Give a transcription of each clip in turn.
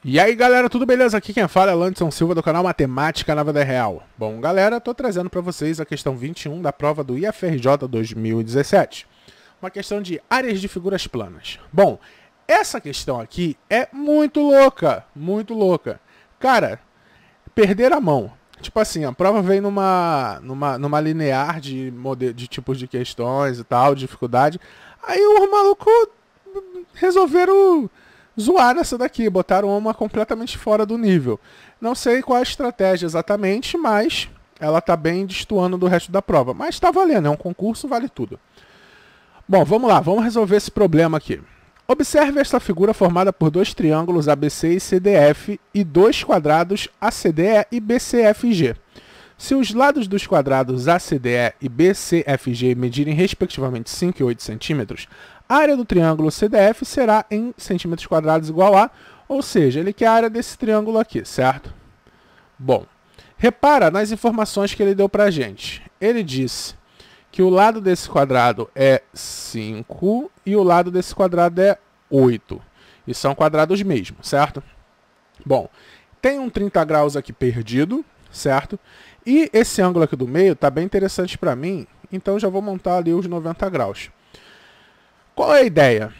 E aí galera, tudo beleza? Aqui quem fala é Landson Silva do canal Matemática na Vida Real. Bom galera, tô trazendo para vocês a questão 21 da prova do IFRJ 2017. Uma questão de áreas de figuras planas. Bom, essa questão aqui é muito louca, muito louca. Cara, perder a mão. Tipo assim, a prova vem numa linear de tipos de questões e tal, de dificuldade. Aí os malucos resolveram zoar nessa daqui, botaram uma completamente fora do nível. Não sei qual é a estratégia exatamente, mas ela tá bem destoando do resto da prova. Mas tá valendo, é um concurso, vale tudo. Bom, vamos lá, vamos resolver esse problema aqui. Observe esta figura formada por dois triângulos ABC e CDF e dois quadrados ACDE e BCFG. Se os lados dos quadrados ACDE e BCFG medirem respectivamente 5 e 8 centímetros, a área do triângulo CDF será em centímetros quadrados igual a, ou seja, ele quer a área desse triângulo aqui, certo? Bom, repara nas informações que ele deu pra gente. Ele disse que o lado desse quadrado é 5 e o lado desse quadrado é 8. E são quadrados mesmo, certo? Bom, tem um 30 graus aqui perdido, certo? E esse ângulo aqui do meio está bem interessante para mim, então já vou montar ali os 90 graus. Qual é a ideia?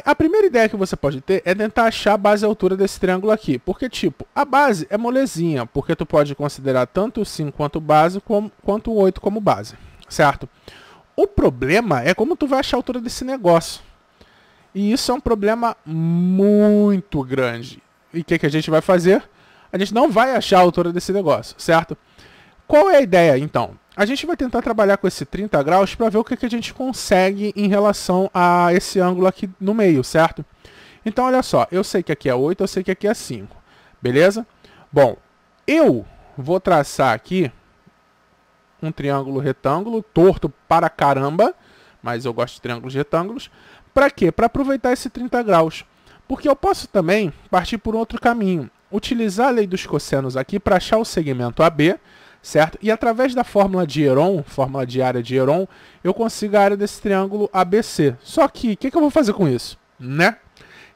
A primeira ideia que você pode ter é tentar achar a base e a altura desse triângulo aqui. Porque, tipo, a base é molezinha, porque tu pode considerar tanto o 5 quanto base, quanto o 8 como base, certo? O problema é como tu vai achar a altura desse negócio. E isso é um problema muito grande. E o que a gente vai fazer? A gente não vai achar a altura desse negócio, certo? Qual é a ideia, então? A gente vai tentar trabalhar com esse 30 graus para ver o que a gente consegue em relação a esse ângulo aqui no meio, certo? Então, olha só, eu sei que aqui é 8, eu sei que aqui é 5, beleza? Bom, eu vou traçar aqui um triângulo retângulo, torto para caramba, mas eu gosto de triângulos retângulos. Para quê? Para aproveitar esse 30 graus. Porque eu posso também partir por outro caminho. Utilizar a lei dos cossenos aqui para achar o segmento AB, certo? E através da fórmula de Heron, fórmula de área de Heron, eu consigo a área desse triângulo ABC. Só que, o que eu vou fazer com isso? Né?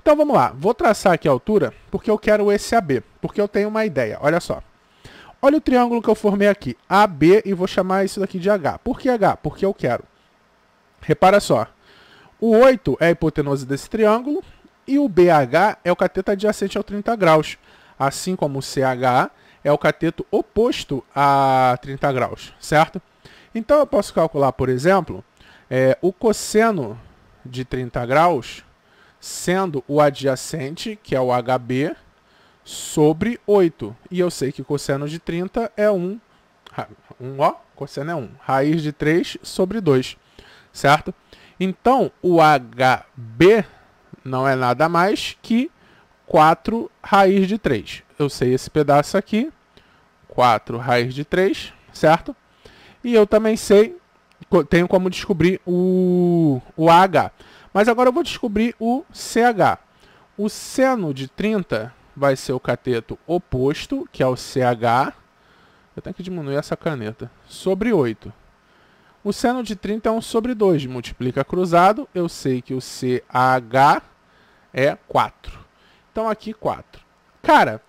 Então vamos lá, vou traçar aqui a altura, porque eu quero esse AB, porque eu tenho uma ideia, olha só. Olha o triângulo que eu formei aqui, AB, e vou chamar isso daqui de H. Por que H? Porque eu quero. Repara só, o 8 é a hipotenusa desse triângulo, e o BH é o cateto adjacente ao 30 graus, assim como o CH é o cateto oposto a 30 graus, certo? Então eu posso calcular, por exemplo, o cosseno de 30 graus sendo o adjacente, que é o HB, sobre 8. E eu sei que cosseno de 30 é 1. Cosseno é 1. Raiz de 3 sobre 2, certo? Então o HB não é nada mais que 4 raiz de 3. Eu sei esse pedaço aqui, 4 raiz de 3, certo? E eu também sei, tenho como descobrir o AH. Mas agora eu vou descobrir o CH. O seno de 30 vai ser o cateto oposto, que é o CH. Eu tenho que diminuir essa caneta. Sobre 8. O seno de 30 é 1 sobre 2. Multiplica cruzado. Eu sei que o CH é 4. Então aqui 4. Cara,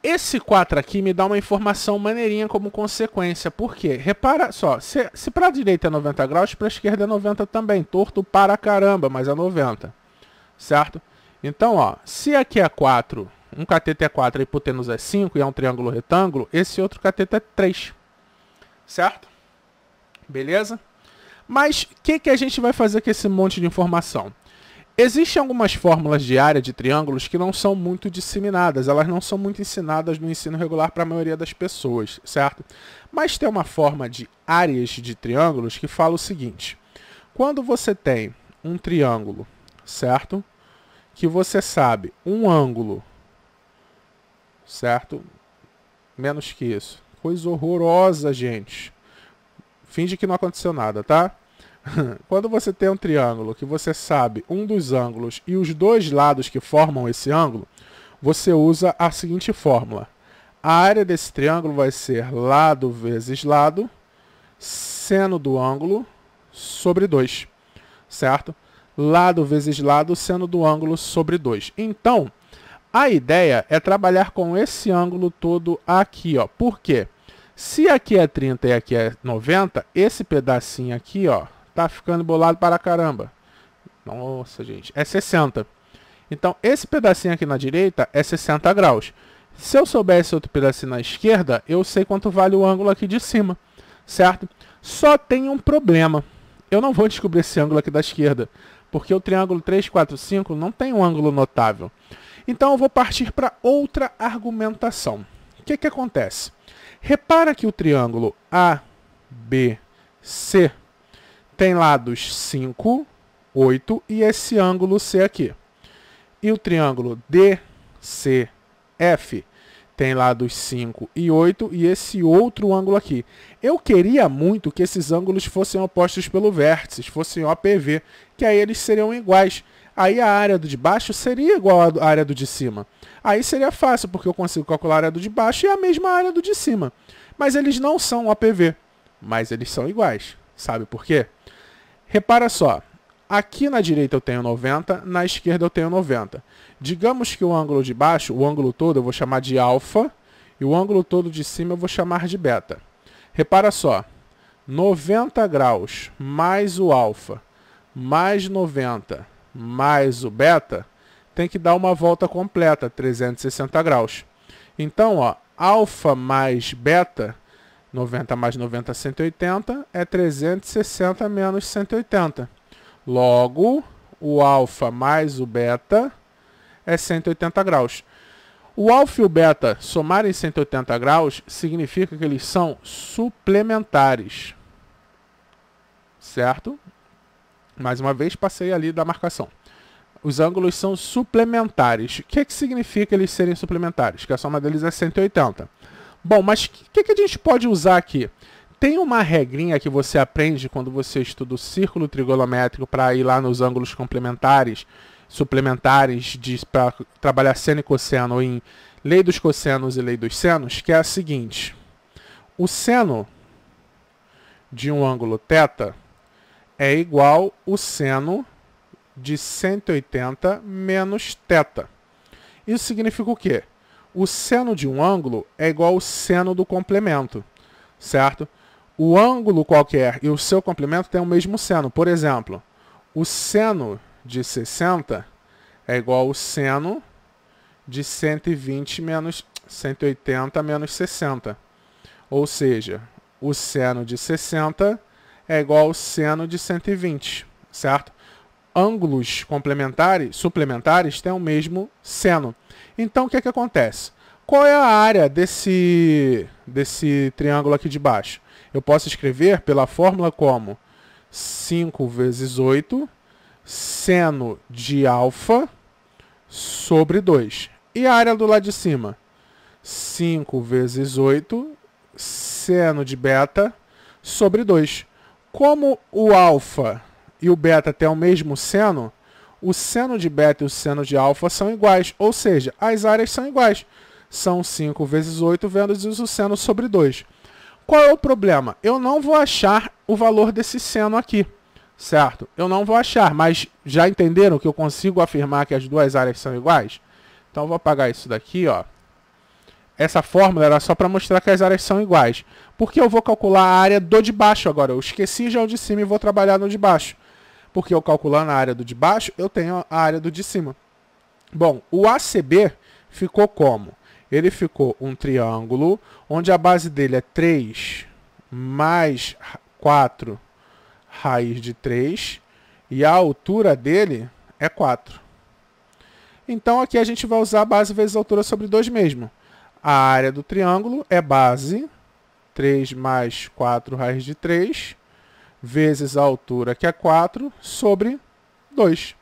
esse 4 aqui me dá uma informação maneirinha como consequência. Por quê? Repara só, se para a direita é 90 graus, para a esquerda é 90 também. Torto para caramba, mas é 90. Certo? Então, ó, se aqui é 4, um cateto é 4, a hipotenusa é 5 e é um triângulo retângulo, esse outro cateto é 3. Certo? Beleza? Mas o que a gente vai fazer com esse monte de informação? Existem algumas fórmulas de área de triângulos que não são muito disseminadas, elas não são muito ensinadas no ensino regular para a maioria das pessoas, certo? Mas tem uma forma de áreas de triângulos que fala o seguinte: quando você tem um triângulo, certo? Que você sabe um ângulo, certo? Menos que isso. Coisa horrorosa, gente. Finge que não aconteceu nada, tá? Quando você tem um triângulo que você sabe um dos ângulos e os dois lados que formam esse ângulo, você usa a seguinte fórmula. A área desse triângulo vai ser lado vezes lado, seno do ângulo sobre 2, certo? Lado vezes lado, seno do ângulo sobre 2. Então, A ideia é trabalhar com esse ângulo todo aqui, ó. Por quê? Se aqui é 30 e aqui é 90, esse pedacinho aqui, ó, tá ficando bolado para caramba. Nossa, gente, é 60. Então, esse pedacinho aqui na direita é 60 graus. Se eu souber esse outro pedacinho na esquerda, eu sei quanto vale o ângulo aqui de cima, certo? Só tem um problema. Eu não vou descobrir esse ângulo aqui da esquerda, porque o triângulo 3, 4, 5 não tem um ângulo notável. Então, eu vou partir para outra argumentação. O que acontece? Repara que o triângulo ABC tem lados 5, 8 e esse ângulo C aqui. E o triângulo DCF tem lados 5 e 8 e esse outro ângulo aqui. Eu queria muito que esses ângulos fossem opostos pelo vértice, fossem OPV, que aí eles seriam iguais. Aí a área do de baixo seria igual à área do de cima. Aí seria fácil, porque eu consigo calcular a área do de baixo e a mesma área do de cima. Mas eles não são OPV, mas eles são iguais. Sabe por quê? Repara só, aqui na direita eu tenho 90, na esquerda eu tenho 90. Digamos que o ângulo de baixo, o ângulo todo eu vou chamar de alfa, e o ângulo todo de cima eu vou chamar de beta. Repara só, 90 graus mais o alfa, mais 90 mais o beta, tem que dar uma volta completa, 360 graus. Então, ó, alfa mais beta, 90 mais 90, 180, é 360 menos 180. Logo, o alfa mais o beta é 180 graus. O alfa e o beta somarem 180 graus significa que eles são suplementares. Certo? Mais uma vez, passei ali da marcação. Os ângulos são suplementares. O que significa eles serem suplementares? Que a soma deles é 180. Bom, mas o que a gente pode usar aqui? Tem uma regrinha que você aprende quando você estuda o círculo trigonométrico para ir lá nos ângulos complementares, suplementares, para trabalhar seno e cosseno em lei dos cossenos e lei dos senos, que é a seguinte. O seno de um ângulo θ é igual ao seno de 180 menos θ. Isso significa o quê? O seno de um ângulo é igual ao seno do complemento, certo? O ângulo qualquer e o seu complemento têm o mesmo seno. Por exemplo, o seno de 60 é igual ao seno de 120 menos 180 menos 60. Ou seja, o seno de 60 é igual ao seno de 120, certo? Ângulos complementares, suplementares, têm o mesmo seno. Então, o que acontece? Qual é a área desse triângulo aqui de baixo? Eu posso escrever pela fórmula como 5 vezes 8 seno de alfa sobre 2. E a área do lado de cima? 5 vezes 8 seno de beta sobre 2. Como o alfa e o beta têm o mesmo seno, o seno de beta e o seno de alfa são iguais, ou seja, as áreas são iguais. São 5 vezes 8 vezes o seno sobre 2. Qual é o problema? Eu não vou achar o valor desse seno aqui, certo? Eu não vou achar, mas já entenderam que eu consigo afirmar que as duas áreas são iguais? Então eu vou apagar isso daqui, ó. Essa fórmula era só para mostrar que as áreas são iguais. Porque eu vou calcular a área do de baixo agora. Eu esqueci já o de cima e vou trabalhar no de baixo. Porque eu calculando a área do de baixo, eu tenho a área do de cima. Bom, o ACB ficou como? Ele ficou um triângulo onde a base dele é 3 mais 4 raiz de 3 e a altura dele é 4. Então aqui a gente vai usar a base vezes a altura sobre 2 mesmo. A área do triângulo é base 3 mais 4 raiz de 3 vezes a altura, que é 4, sobre 2.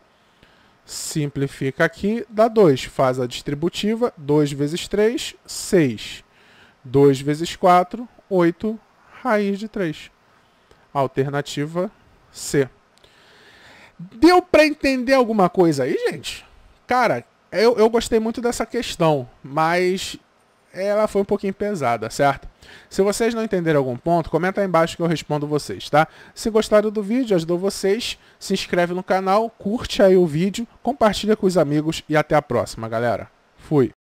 Simplifica aqui, dá 2. Faz a distributiva, 2 vezes 3, 6. 2 vezes 4, 8, raiz de 3. Alternativa C. Deu para entender alguma coisa aí, gente? Cara, eu gostei muito dessa questão, mas ela foi um pouquinho pesada, certo? Se vocês não entenderam algum ponto, comenta aí embaixo que eu respondo vocês, tá? Se gostaram do vídeo, ajudou vocês, se inscreve no canal, curte aí o vídeo, compartilha com os amigos e até a próxima, galera. Fui.